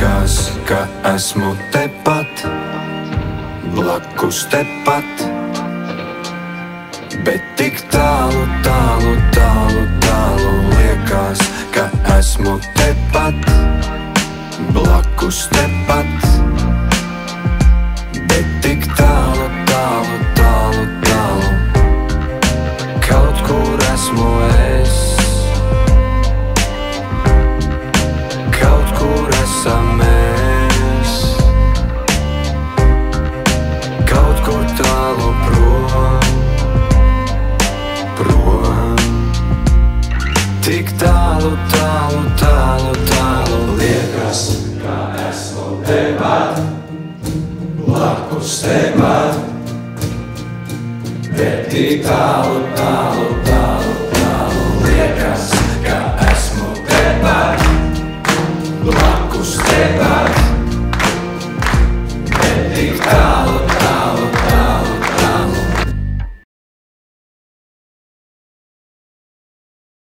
Liekas, ka esmu tepat, blakus tepat, bet tik tālu, tālu, tālu, tālu. Liekas, ka esmu tepat, blakus tepat, bet tik tālu, tālu, tālu, tālu. Kaut kur esmu es, kaut kur esam mēs, kaut kur tālu prom, prom. Tik tālu, tālu, tālu, tālu. Liekas, ka esmu tepat, blakus tepat, bet tik tālu, tālu, tālu, tālu. Liekas, ka esmu tepat, blakus tepat.